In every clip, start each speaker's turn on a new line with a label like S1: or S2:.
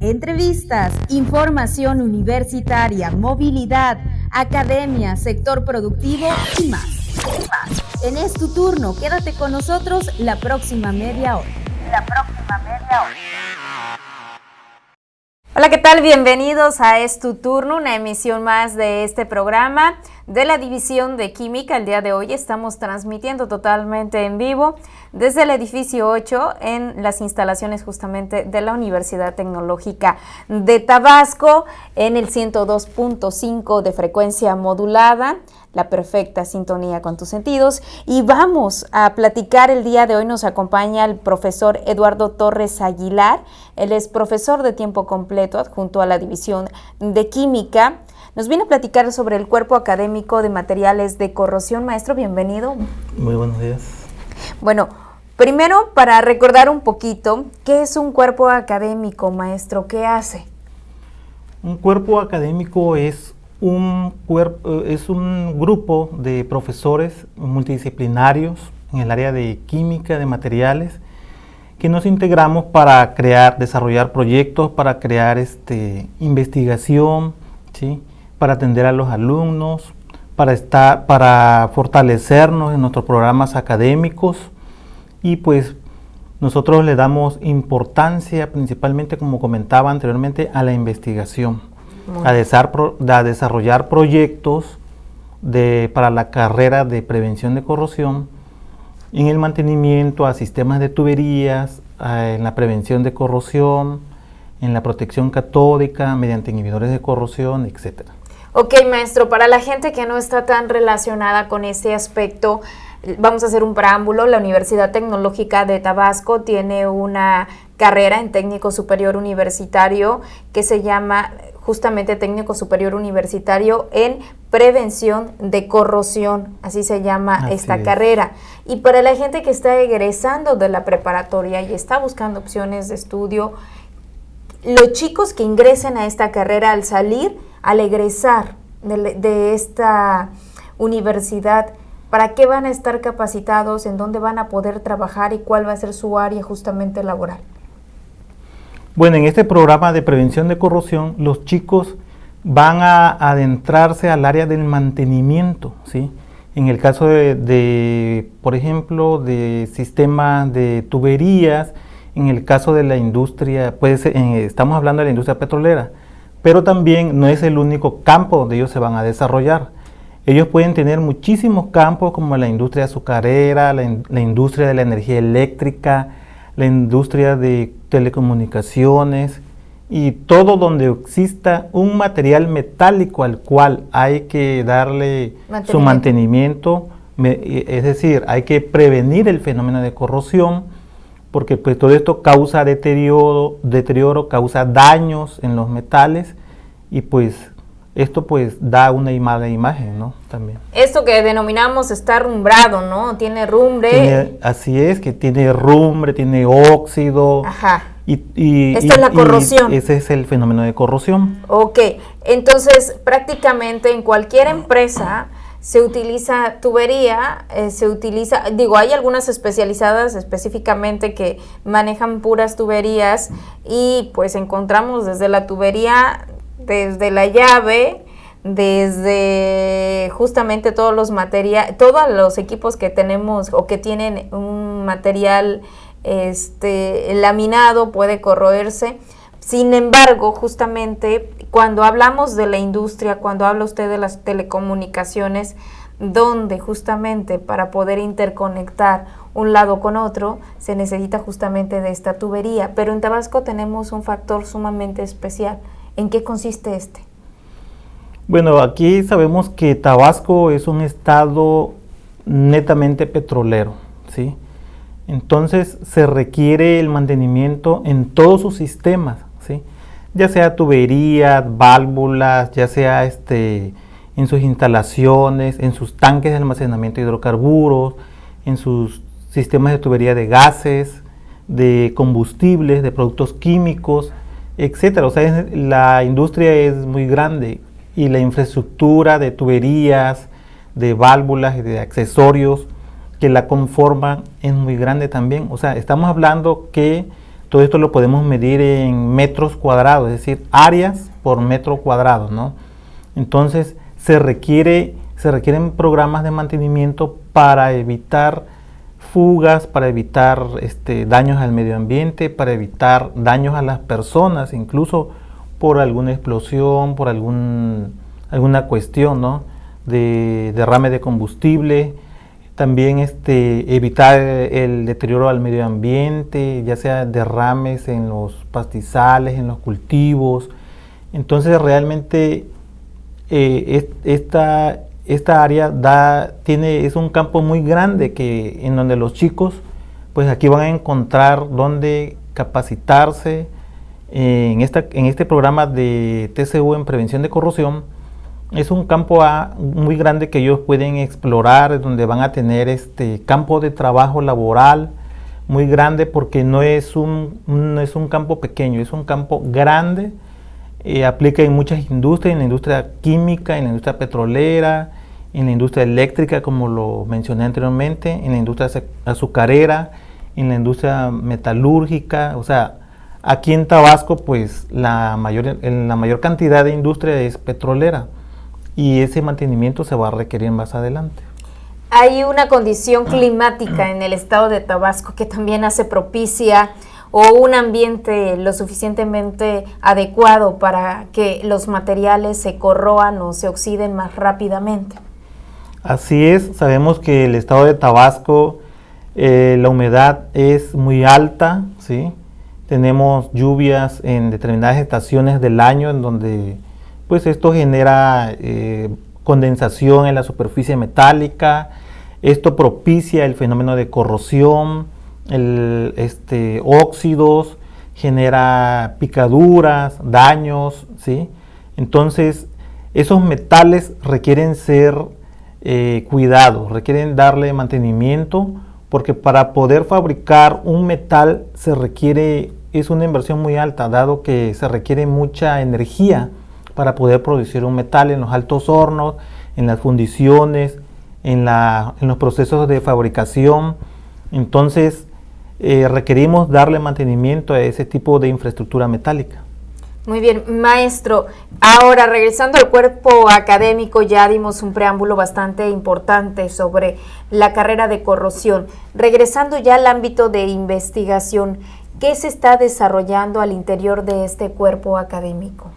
S1: Entrevistas, información universitaria, movilidad, academia, sector productivo y más. En Es Tu Turno, quédate con nosotros la próxima media hora. Hola, ¿qué tal? Bienvenidos a Es Tu Turno, una emisión más de este programa de la División de Química. El día de hoy estamos transmitiendo totalmente en vivo desde el edificio 8 en las instalaciones justamente de la Universidad Tecnológica de Tabasco en el 102.5 de frecuencia modulada. La perfecta sintonía con tus sentidos, y vamos a platicar el día de hoy. Nos acompaña el profesor Eduardo Torres Aguilar. Él es profesor de tiempo completo adjunto a la División de Química. Nos viene a platicar sobre el Cuerpo Académico de Materiales de Corrosión. Maestro, bienvenido.
S2: Muy buenos días.
S1: Bueno, primero para recordar un poquito, ¿qué es un cuerpo académico, maestro? ¿Qué hace?
S2: Un cuerpo académico es un grupo de profesores multidisciplinarios en el área de química, de materiales, que nos integramos para desarrollar proyectos, para crear investigación, ¿sí? Para atender a los alumnos, para fortalecernos en nuestros programas académicos, y pues nosotros le damos importancia principalmente, como comentaba anteriormente, a la investigación. A desarrollar proyectos para la carrera de prevención de corrosión, en el mantenimiento a sistemas de tuberías, en la prevención de corrosión, en la protección catódica mediante inhibidores de corrosión, etc.
S1: Ok, maestro, para la gente que no está tan relacionada con este aspecto, vamos a hacer un preámbulo. La Universidad Tecnológica de Tabasco tiene una carrera en técnico superior universitario que se llama justamente técnico superior universitario en prevención de corrosión, así se llama esta carrera. Y para la gente que está egresando de la preparatoria y está buscando opciones de estudio, los chicos que ingresen a esta carrera al salir, al egresar de esta universidad, ¿para qué van a estar capacitados? ¿En dónde van a poder trabajar? ¿Y cuál va a ser su área justamente laboral?
S2: Bueno, en este programa de prevención de corrosión, los chicos van a adentrarse al área del mantenimiento, ¿sí? En el caso por ejemplo, de sistemas de tuberías, en el caso de la industria, estamos hablando de la industria petrolera, pero también no es el único campo donde ellos se van a desarrollar. Ellos pueden tener muchísimos campos, como la industria azucarera, la industria de la energía eléctrica, la industria de telecomunicaciones, y todo donde exista un material metálico al cual hay que darle su mantenimiento, es decir, hay que prevenir el fenómeno de corrosión, porque pues todo esto causa deterioro, causa daños en los metales, y pues esto pues da una mala imagen, ¿no? También.
S1: Esto que denominamos está rumbrado, ¿no? Tiene rumbre.
S2: Así es, que tiene rumbre, tiene óxido.
S1: Ajá.
S2: Esto
S1: es la corrosión.
S2: Ese es el fenómeno de corrosión.
S1: Ok, entonces prácticamente en cualquier empresa se utiliza tubería, hay algunas especializadas específicamente que manejan puras tuberías, y pues encontramos desde la tubería, desde la llave, desde justamente todos los equipos que tenemos o que tienen un material laminado, puede corroerse. Sin embargo, justamente cuando hablamos de la industria, cuando habla usted de las telecomunicaciones, donde justamente para poder interconectar un lado con otro se necesita justamente de esta tubería, pero en Tabasco tenemos un factor sumamente especial. ¿En qué consiste este?
S2: Bueno, aquí sabemos que Tabasco es un estado netamente petrolero, ¿sí? Entonces se requiere el mantenimiento en todos sus sistemas, ¿sí? Ya sea tuberías, válvulas, ya sea en sus instalaciones, en sus tanques de almacenamiento de hidrocarburos, en sus sistemas de tubería de gases, de combustibles, de productos químicos, etcétera. O sea, la industria es muy grande, y la infraestructura de tuberías, de válvulas y de accesorios que la conforman es muy grande también. O sea, estamos hablando que Todo esto lo podemos medir en metros cuadrados, es decir, áreas por metro cuadrado, ¿no? Entonces se requieren programas de mantenimiento para evitar fugas, para evitar daños al medio ambiente, para evitar daños a las personas, incluso por alguna explosión, por alguna cuestión, ¿no? De derrame de combustible. También evitar el deterioro al medio ambiente, ya sea derrames en los pastizales, en los cultivos. Entonces realmente esta área es un campo muy grande en donde los chicos pues aquí van a encontrar donde capacitarse en este programa de TCU en prevención de corrosión. Es un campo muy grande que ellos pueden explorar, donde van a tener campo de trabajo laboral muy grande, porque no es un campo pequeño, es un campo grande. Aplica en muchas industrias, en la industria química, en la industria petrolera, en la industria eléctrica, como lo mencioné anteriormente, en la industria azucarera, en la industria metalúrgica. O sea, aquí en Tabasco, pues la mayor cantidad de industria es petrolera, y ese mantenimiento se va a requerir más adelante.
S1: Hay una condición climática en el estado de Tabasco que también hace propicia o un ambiente lo suficientemente adecuado para que los materiales se corroan o se oxiden más rápidamente.
S2: Así es, sabemos que el estado de Tabasco, la humedad es muy alta, ¿sí? Tenemos lluvias en determinadas estaciones del año en donde pues esto genera condensación en la superficie metálica. Esto propicia el fenómeno de corrosión, óxidos, genera picaduras, daños, ¿sí? Entonces, esos metales requieren ser cuidados, requieren darle mantenimiento, porque para poder fabricar un metal es una inversión muy alta, dado que se requiere mucha energía para poder producir un metal en los altos hornos, en las fundiciones, en los procesos de fabricación. Entonces, requerimos darle mantenimiento a ese tipo de infraestructura metálica.
S1: Muy bien, maestro. Ahora, regresando al cuerpo académico, ya dimos un preámbulo bastante importante sobre la carrera de corrosión. Regresando ya al ámbito de investigación, ¿qué se está desarrollando al interior de este cuerpo académico?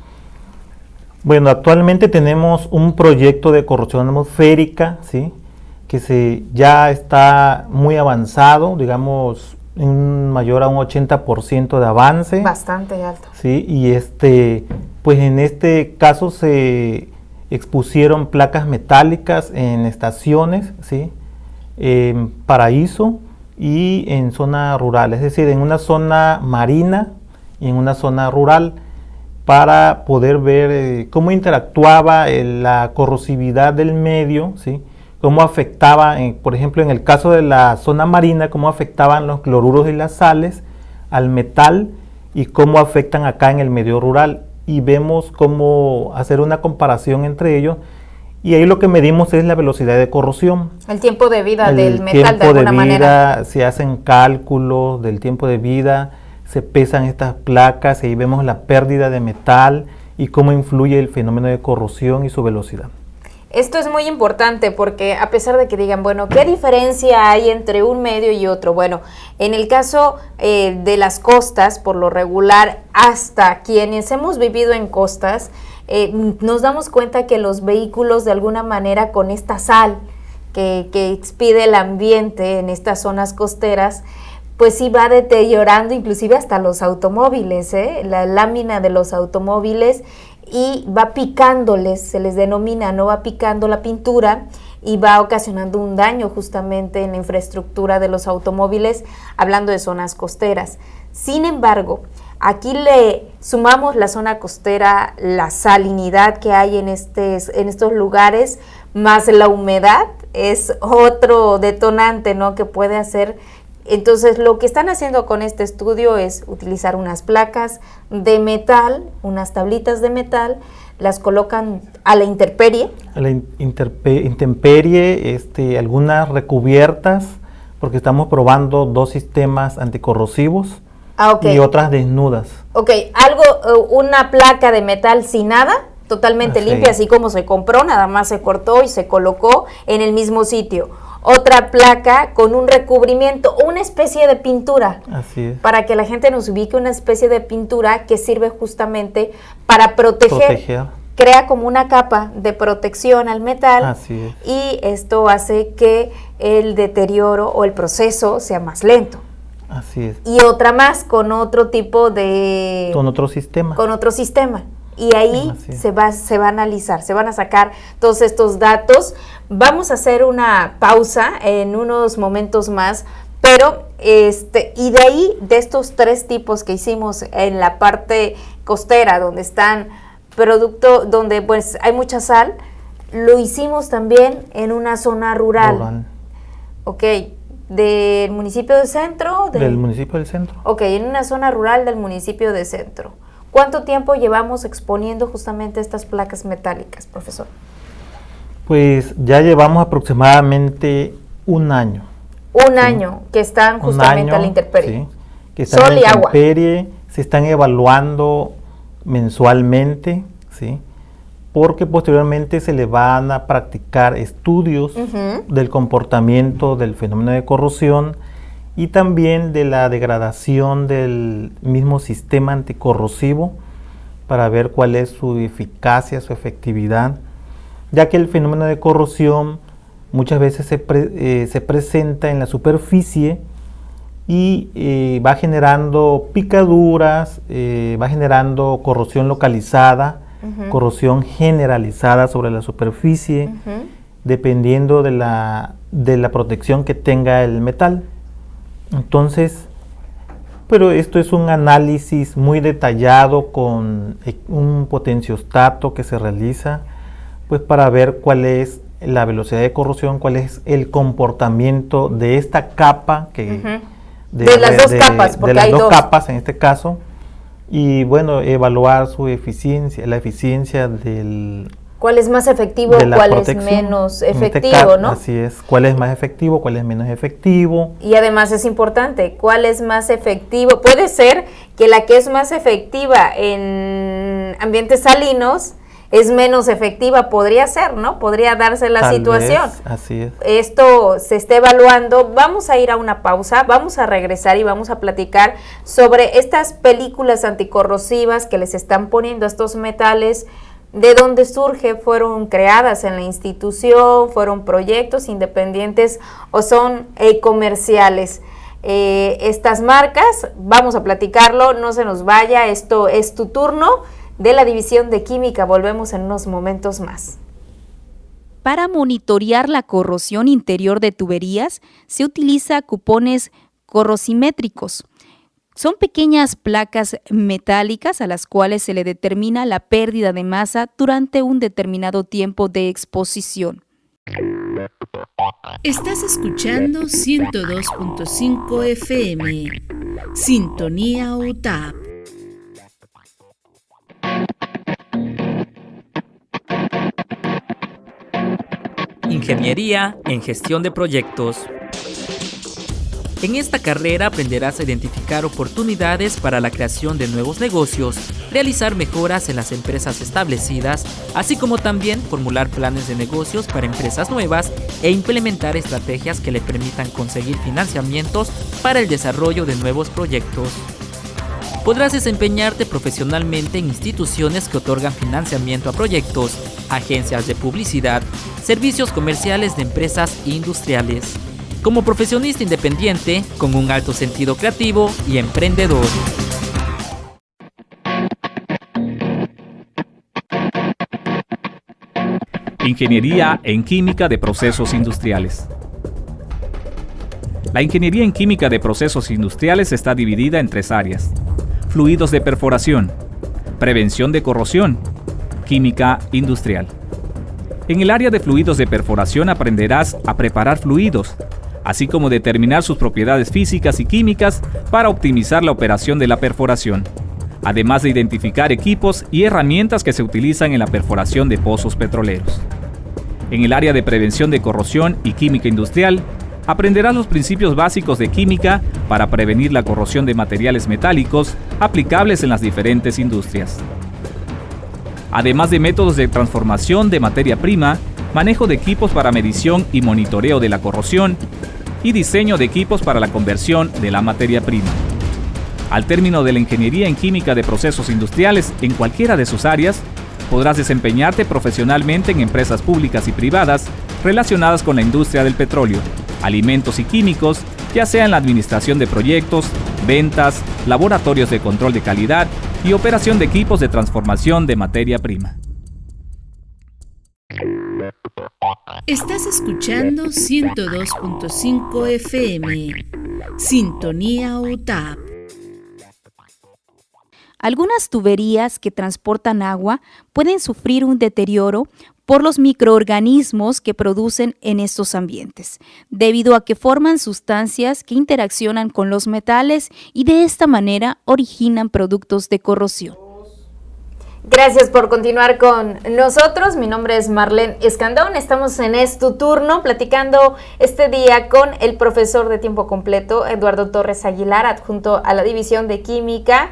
S2: Bueno, actualmente tenemos un proyecto de corrosión atmosférica, ¿sí? Que ya está muy avanzado, digamos, mayor a un 80% de avance.
S1: Bastante alto.
S2: Sí, y pues en este caso se expusieron placas metálicas en estaciones, ¿sí? En Paraíso y en zona rural, es decir, en una zona marina y en una zona rural, para poder ver cómo interactuaba la corrosividad del medio, ¿sí? Cómo afectaba, por ejemplo, en el caso de la zona marina, cómo afectaban los cloruros y las sales al metal y cómo afectan acá en el medio rural. Y vemos cómo hacer una comparación entre ellos. Y ahí lo que medimos es la velocidad de corrosión.
S1: El tiempo de vida del metal, de alguna manera.
S2: Se hacen cálculos del tiempo de vida, se pesan estas placas y ahí vemos la pérdida de metal y cómo influye el fenómeno de corrosión y su velocidad.
S1: Esto es muy importante porque a pesar de que digan, bueno, ¿qué diferencia hay entre un medio y otro? Bueno, en el caso de las costas, por lo regular, hasta quienes hemos vivido en costas, nos damos cuenta que los vehículos de alguna manera con esta sal que expide el ambiente en estas zonas costeras, pues sí va deteriorando inclusive hasta los automóviles, la lámina de los automóviles, y va picándoles, se les denomina, no va picando la pintura y va ocasionando un daño justamente en la infraestructura de los automóviles, hablando de zonas costeras. Sin embargo, aquí le sumamos la zona costera, la salinidad que hay en estos lugares, más la humedad, es otro detonante, ¿no?, que puede hacer. Entonces, lo que están haciendo con este estudio es utilizar unas placas de metal, unas tablitas de metal, las colocan a la intemperie.
S2: A la intemperie, algunas recubiertas, porque estamos probando 2 sistemas anticorrosivos. y otras desnudas.
S1: Ok, una placa de metal sin nada, totalmente limpia, así como se compró, nada más se cortó y se colocó en el mismo sitio. Otra placa con un recubrimiento, una especie de pintura.
S2: Así es.
S1: Para que la gente nos ubique, una especie de pintura que sirve justamente para proteger. Crea como una capa de protección al metal.
S2: Así es.
S1: Y esto hace que el deterioro o el proceso sea más lento.
S2: Así es.
S1: Y otra más con otro tipo de...
S2: Con otro sistema.
S1: Con otro sistema. Y ahí se va a analizar, se van a sacar todos estos datos. Vamos a hacer una pausa en unos momentos más, pero y de ahí, de estos 3 tipos que hicimos en la parte costera, donde están donde pues hay mucha sal, lo hicimos también en una zona rural. Ok, ¿del municipio del centro?
S2: Del municipio del centro.
S1: Ok, en una zona rural del municipio del centro. ¿Cuánto tiempo llevamos exponiendo justamente estas placas metálicas, profesor?
S2: Pues ya llevamos aproximadamente un año.
S1: Un año que están justamente a la intemperie.
S2: Sí, que están
S1: Sol
S2: a la intemperie,
S1: agua.
S2: Se están evaluando mensualmente, ¿sí? Porque posteriormente se le van a practicar estudios del comportamiento del fenómeno de corrosión y también de la degradación del mismo sistema anticorrosivo para ver cuál es su eficacia, su efectividad, ya que el fenómeno de corrosión muchas veces se presenta en la superficie y va generando picaduras, va generando corrosión localizada, corrosión generalizada sobre la superficie, dependiendo de la protección que tenga el metal. Entonces, pero esto es un análisis muy detallado con un potenciostato que se realiza, pues para ver cuál es la velocidad de corrosión, cuál es el comportamiento de esta capa que
S1: de las dos capas, porque hay dos
S2: capas en este caso, y bueno, evaluar su eficiencia, la eficiencia del...
S1: ¿Cuál es más efectivo, cuál es menos efectivo, no?
S2: Así es, cuál es más efectivo, cuál es menos efectivo.
S1: Y además es importante, ¿cuál es más efectivo? Puede ser que la que es más efectiva en ambientes salinos es menos efectiva, podría ser, ¿no? Podría darse la situación.
S2: Así es.
S1: Esto se está evaluando. Vamos a ir a una pausa, vamos a regresar y vamos a platicar sobre estas películas anticorrosivas que les están poniendo a estos metales. ¿De dónde surge? ¿Fueron creadas en la institución? ¿Fueron proyectos independientes o son comerciales? Estas marcas, vamos a platicarlo, no se nos vaya, esto es Tu Turno de la División de Química. Volvemos en unos momentos más.
S3: Para monitorear la corrosión interior de tuberías, se utiliza cupones corrosimétricos. Son pequeñas placas metálicas a las cuales se le determina la pérdida de masa durante un determinado tiempo de exposición.
S4: Estás escuchando 102.5 FM. Sintonía UTAP.
S5: Ingeniería en gestión de proyectos. En esta carrera aprenderás a identificar oportunidades para la creación de nuevos negocios, realizar mejoras en las empresas establecidas, así como también formular planes de negocios para empresas nuevas e implementar estrategias que le permitan conseguir financiamientos para el desarrollo de nuevos proyectos. Podrás desempeñarte profesionalmente en instituciones que otorgan financiamiento a proyectos, agencias de publicidad, servicios comerciales de empresas industriales. Como profesionista independiente, con un alto sentido creativo y emprendedor.
S6: Ingeniería en Química de Procesos Industriales. La ingeniería en química de procesos industriales está dividida en 3 áreas: fluidos de perforación, prevención de corrosión, química industrial. En el área de fluidos de perforación aprenderás a preparar fluidos, así como determinar sus propiedades físicas y químicas para optimizar la operación de la perforación, además de identificar equipos y herramientas que se utilizan en la perforación de pozos petroleros. En el área de prevención de corrosión y química industrial, aprenderás los principios básicos de química para prevenir la corrosión de materiales metálicos aplicables en las diferentes industrias. Además de métodos de transformación de materia prima, manejo de equipos para medición y monitoreo de la corrosión y diseño de equipos para la conversión de la materia prima. Al término de la ingeniería en química de procesos industriales en cualquiera de sus áreas, podrás desempeñarte profesionalmente en empresas públicas y privadas relacionadas con la industria del petróleo, alimentos y químicos, ya sea en la administración de proyectos, ventas, laboratorios de control de calidad y operación de equipos de transformación de materia prima.
S4: Estás escuchando 102.5 FM, Sintonía UTAP.
S3: Algunas tuberías que transportan agua pueden sufrir un deterioro por los microorganismos que producen en estos ambientes, debido a que forman sustancias que interaccionan con los metales y de esta manera originan productos de corrosión.
S1: Gracias por continuar con nosotros. Mi nombre es Marlene Escandón. Estamos en Es Tu Turno platicando este día con el profesor de tiempo completo, Eduardo Torres Aguilar, adjunto a la División de Química.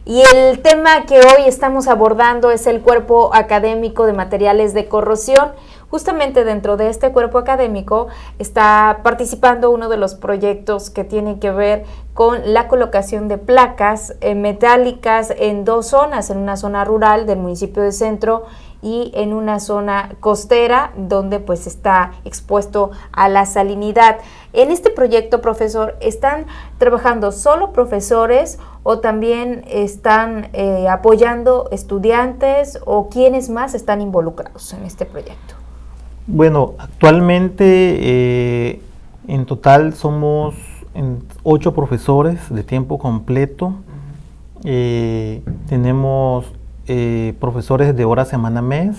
S1: Y el tema que hoy estamos abordando es el cuerpo académico de materiales de corrosión. Justamente dentro de este cuerpo académico está participando uno de los proyectos que tiene que ver con la colocación de placas metálicas en dos zonas, en una zona rural del municipio de Centro y en una zona costera donde pues está expuesto a la salinidad. En este proyecto, profesor, ¿están trabajando solo profesores o también están apoyando estudiantes o quiénes más están involucrados en este proyecto?
S2: Bueno, actualmente en total somos 8 profesores de tiempo completo. Tenemos profesores de hora, semana, mes.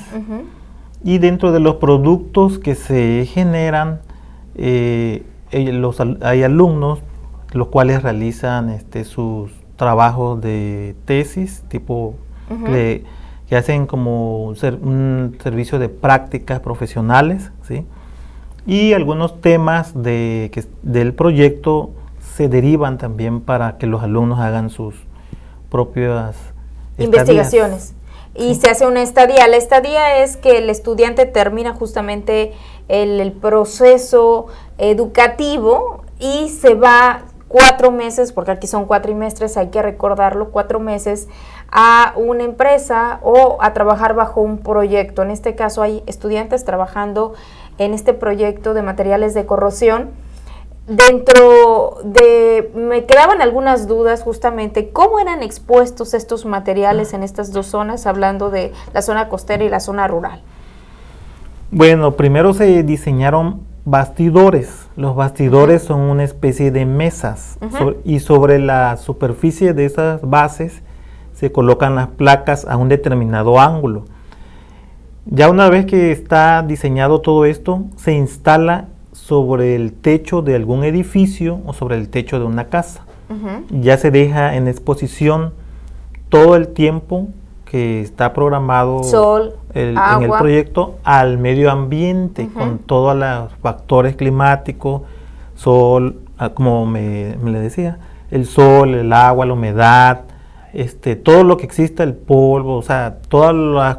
S2: Y dentro de los productos que se generan, hay alumnos los cuales realizan sus trabajos de tesis, tipo que hacen como un servicio de prácticas profesionales, ¿sí? Y algunos temas del proyecto se derivan también para que los alumnos hagan sus propias
S1: investigaciones. Y se hace una estadía. La estadía es que el estudiante termina justamente el proceso educativo y se va 4 meses, porque aquí son cuatrimestres, hay que recordarlo, 4 meses a una empresa o a trabajar bajo un proyecto. En este caso hay estudiantes trabajando en este proyecto de materiales de corrosión. Me quedaban algunas dudas justamente, ¿cómo eran expuestos estos materiales en estas dos zonas, hablando de la zona costera y la zona rural?
S2: Bueno, primero se diseñaron bastidores. Los bastidores son una especie de mesas y sobre la superficie de esas bases se colocan las placas a un determinado ángulo. Ya una vez que está diseñado todo esto, se instala sobre el techo de algún edificio o sobre el techo de una casa. Ya se deja en exposición todo el tiempo que está programado
S1: sol,
S2: en el proyecto al medio ambiente, con todos los factores climáticos, sol, como me le decía, el sol, el agua, la humedad, todo lo que exista, el polvo, o sea, todas las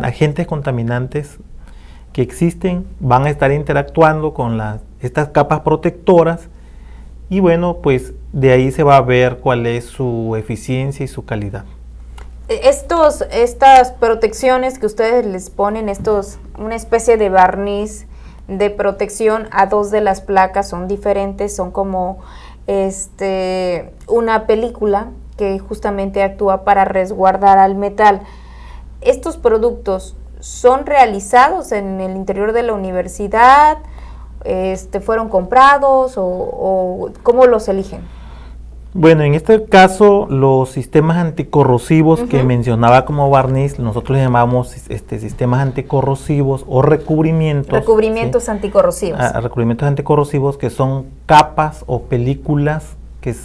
S2: agentes contaminantes que existen van a estar interactuando con estas capas protectoras y bueno, pues de ahí se va a ver cuál es su eficiencia y su calidad.
S1: Estas protecciones que ustedes les ponen, una especie de barniz de protección a 2 de las placas son diferentes, son como una película que justamente actúa para resguardar al metal. Estos productos ¿son realizados en el interior de la universidad? ¿Fueron comprados o cómo los eligen?
S2: Bueno, en este caso los sistemas anticorrosivos que mencionaba como barniz, nosotros les llamamos sistemas anticorrosivos o recubrimientos.
S1: Recubrimientos anticorrosivos.
S2: Recubrimientos anticorrosivos que son capas o películas que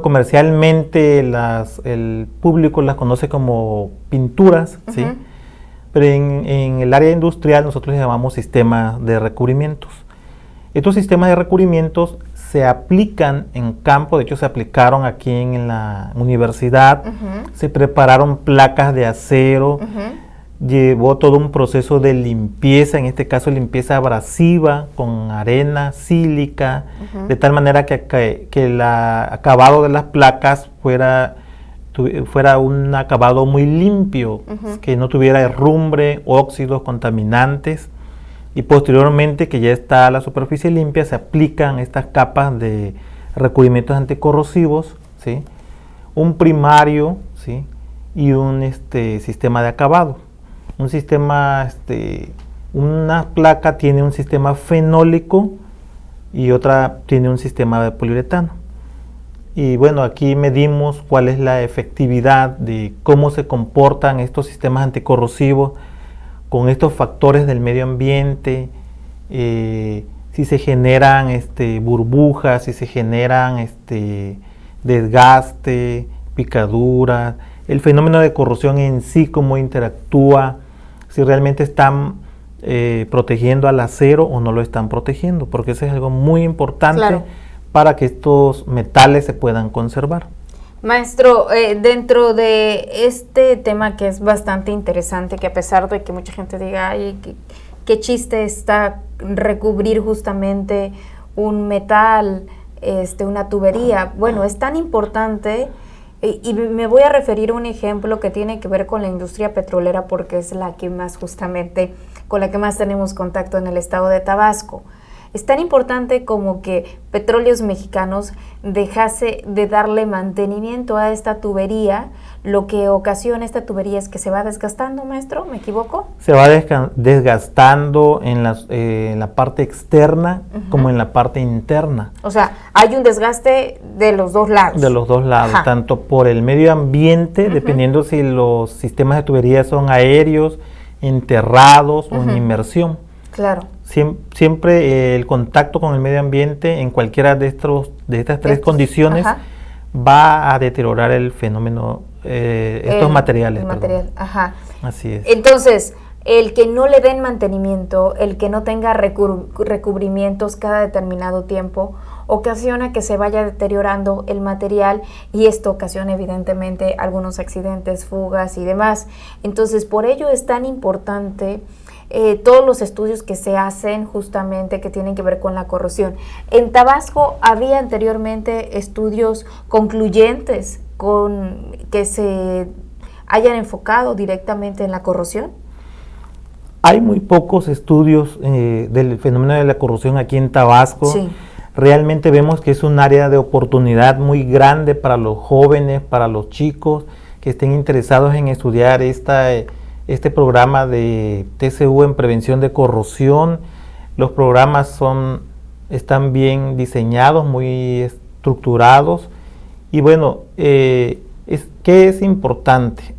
S2: comercialmente el público las conoce como pinturas, ¿sí? Pero en el área industrial nosotros les llamamos sistemas de recubrimientos. Estos sistemas de recubrimientos se aplican en campo, de hecho se aplicaron aquí en la universidad, se prepararon placas de acero, llevó todo un proceso de limpieza, en este caso limpieza abrasiva con arena, sílica, de tal manera que el acabado de las placas fuera un acabado muy limpio, que no tuviera herrumbre, óxidos, contaminantes. Y posteriormente, que ya está la superficie limpia, se aplican estas capas de recubrimientos anticorrosivos, ¿sí? Un primario, ¿sí? Y un sistema de acabado. Una placa tiene un sistema fenólico y otra tiene un sistema de poliuretano. Y bueno, aquí medimos cuál es la efectividad de cómo se comportan estos sistemas anticorrosivos con estos factores del medio ambiente, si se generan burbujas, si se generan desgaste, picaduras, el fenómeno de corrosión en sí, cómo interactúa, si realmente están protegiendo al acero o no lo están protegiendo, porque eso es algo muy importante para que estos metales se puedan conservar.
S1: Maestro, dentro de este tema que es bastante interesante, que a pesar de que mucha gente diga, ay, qué chiste está recubrir justamente un metal, una tubería, bueno, es tan importante, y me voy a referir a un ejemplo que tiene que ver con la industria petrolera, porque es la que más justamente, con la que más tenemos contacto en el estado de Tabasco. Es tan importante como que Petróleos Mexicanos dejase de darle mantenimiento a esta tubería. Lo que ocasiona esta tubería es que se va desgastando, maestro, ¿me equivoco?
S2: Se va desgastando en la parte externa como en la parte interna.
S1: O sea, hay un desgaste de los dos lados.
S2: De los dos lados, tanto por el medio ambiente, dependiendo si los sistemas de tubería son aéreos, enterrados o en inmersión.
S1: Claro.
S2: Siempre el contacto con el medio ambiente en cualquiera de estas tres condiciones va a deteriorar el fenómeno, estos materiales. Así es.
S1: Entonces, el que no le den mantenimiento, el que no tenga recubrimientos cada determinado tiempo, ocasiona que se vaya deteriorando el material, y esto ocasiona evidentemente algunos accidentes, fugas y demás. Entonces, por ello es tan importante todos los estudios que se hacen justamente que tienen que ver con la corrosión. En Tabasco había anteriormente estudios concluyentes con que se hayan enfocado directamente en la corrosión.
S2: Hay muy pocos estudios del fenómeno de la corrosión aquí en Tabasco.
S1: Sí.
S2: Realmente vemos que es un área de oportunidad muy grande para los jóvenes, para los chicos que estén interesados en estudiar este programa de TCU en prevención de corrosión. Los programas están bien diseñados, muy estructurados, y bueno, ¿qué es importante?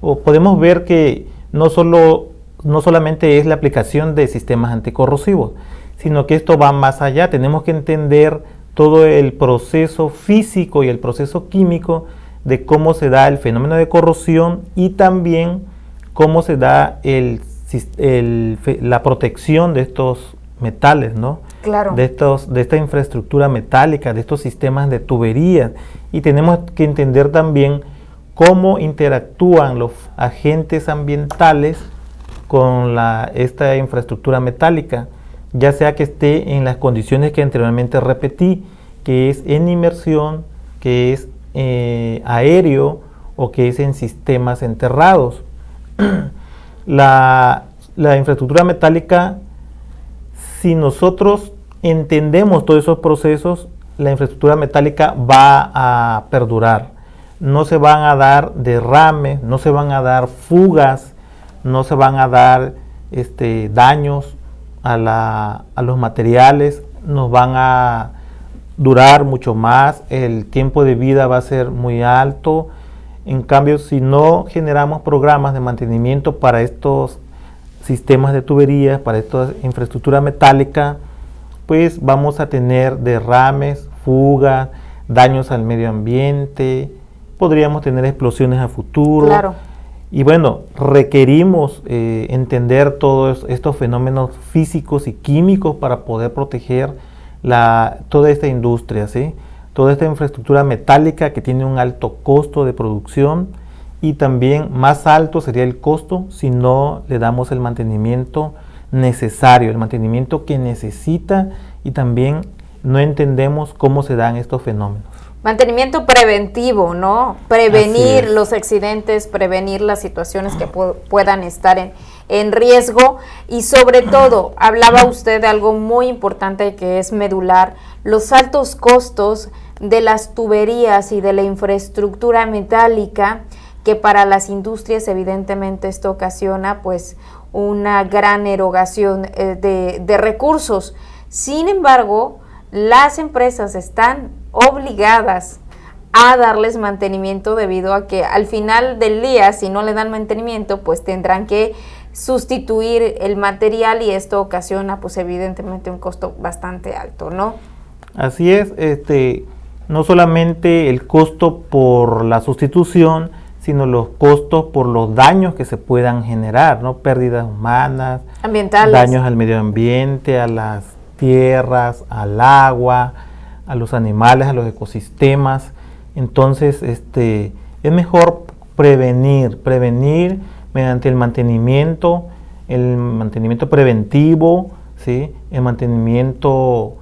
S2: Podemos ver que no solamente es la aplicación de sistemas anticorrosivos, sino que esto va más allá. Tenemos que entender todo el proceso físico y el proceso químico de cómo se da el fenómeno de corrosión, y también cómo se da la protección de estos metales, ¿no?
S1: Claro.
S2: De esta infraestructura metálica, de estos sistemas de tuberías. Y tenemos que entender también cómo interactúan los agentes ambientales con esta infraestructura metálica, ya sea que esté en las condiciones que anteriormente repetí, que es en inmersión, que es aéreo, o que es en sistemas enterrados. La infraestructura metálica, si nosotros entendemos todos esos procesos, la infraestructura metálica va a perdurar. No se van a dar derrames, no se van a dar fugas, no se van a dar daños a los materiales, nos van a durar mucho más, el tiempo de vida va a ser muy alto. En cambio, si no generamos programas de mantenimiento para estos sistemas de tuberías, para esta infraestructura metálica, pues vamos a tener derrames, fugas, daños al medio ambiente, podríamos tener explosiones a futuro.
S1: Claro.
S2: Y bueno, requerimos entender todos estos fenómenos físicos y químicos para poder proteger toda esta industria, ¿sí? Toda esta infraestructura metálica que tiene un alto costo de producción, y también más alto sería el costo si no le damos el mantenimiento necesario, el mantenimiento que necesita, y también no entendemos cómo se dan estos fenómenos.
S1: Mantenimiento preventivo, ¿no? Prevenir los accidentes, prevenir las situaciones que puedan estar en riesgo, y sobre todo, hablaba usted de algo muy importante que es medular, los altos costos de las tuberías y de la infraestructura metálica, que para las industrias evidentemente esto ocasiona pues una gran erogación de recursos. Sin embargo, las empresas están obligadas a darles mantenimiento, debido a que al final del día, si no le dan mantenimiento, pues tendrán que sustituir el material, y esto ocasiona pues evidentemente un costo bastante alto, ¿no?
S2: Así es, no solamente el costo por la sustitución, sino los costos por los daños que se puedan generar, ¿no? Pérdidas humanas,
S1: ambientales,
S2: daños al medio ambiente, a las tierras, al agua, a los animales, a los ecosistemas. Entonces, es mejor prevenir mediante el mantenimiento preventivo, ¿sí? El mantenimiento,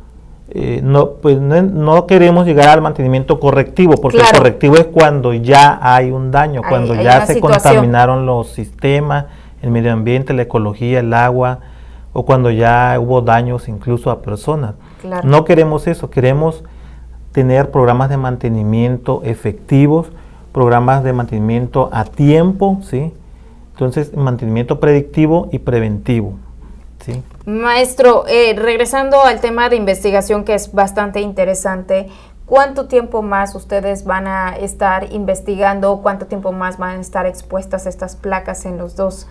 S2: no queremos llegar al mantenimiento correctivo, porque el correctivo es cuando ya hay un daño, cuando ya se contaminaron los sistemas, el medio ambiente, la ecología, el agua, o cuando ya hubo daños incluso a personas. Claro. No queremos eso, queremos tener programas de mantenimiento efectivos, programas de mantenimiento a tiempo, ¿sí? Entonces, mantenimiento predictivo y preventivo, ¿sí?
S1: Maestro, regresando al tema de investigación, que es bastante interesante, ¿cuánto tiempo más ustedes van a estar investigando? ¿Cuánto tiempo más van a estar expuestas estas placas en los dos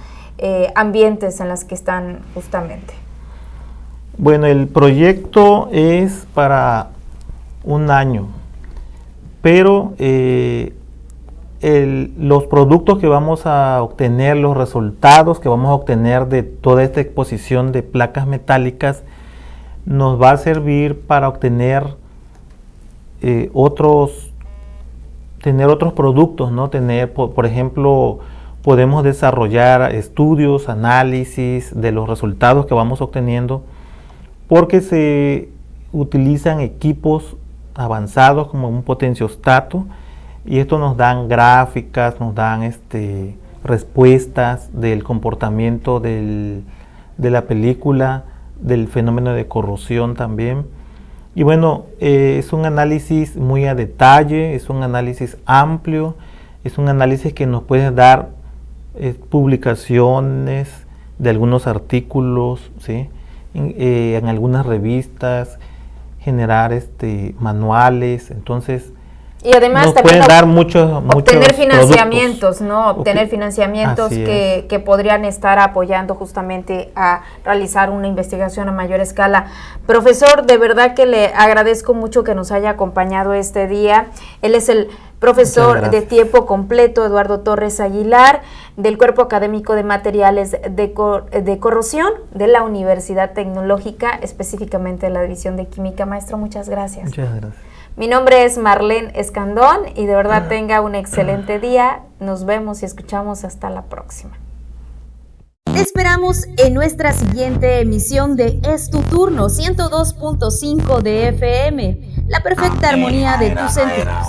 S1: ambientes en los que están justamente?
S2: Bueno, el proyecto es para un año, pero los productos que vamos a obtener, los resultados que vamos a obtener de toda esta exposición de placas metálicas, nos va a servir para obtener otros productos, ¿no? Por ejemplo, podemos desarrollar estudios, análisis de los resultados que vamos obteniendo, porque se utilizan equipos avanzados como un potenciostato, y esto nos dan gráficas, nos dan respuestas del comportamiento de la película, del fenómeno de corrosión también. Y bueno, es un análisis muy a detalle, es un análisis amplio, es un análisis que nos puede dar publicaciones de algunos artículos, ¿sí? En algunas revistas, generar manuales. Entonces,
S1: y además
S2: nos
S1: también
S2: pueden dar muchos
S1: obtener financiamientos,
S2: productos,
S1: ¿no? Obtener financiamientos que podrían estar apoyando justamente a realizar una investigación a mayor escala. Profesor, de verdad que le agradezco mucho que nos haya acompañado este día. Él es el profesor de tiempo completo, Eduardo Torres Aguilar, del Cuerpo Académico de Materiales de Corrosión de la Universidad Tecnológica, específicamente de la División de Química. Maestro, muchas gracias.
S2: Muchas gracias.
S1: Mi nombre es Marlene Escandón, y de verdad tenga un excelente día. Nos vemos y escuchamos hasta la próxima.
S3: Te esperamos en nuestra siguiente emisión de Es tu Turno 102.5 de FM, la perfecta armonía de tus sentidos.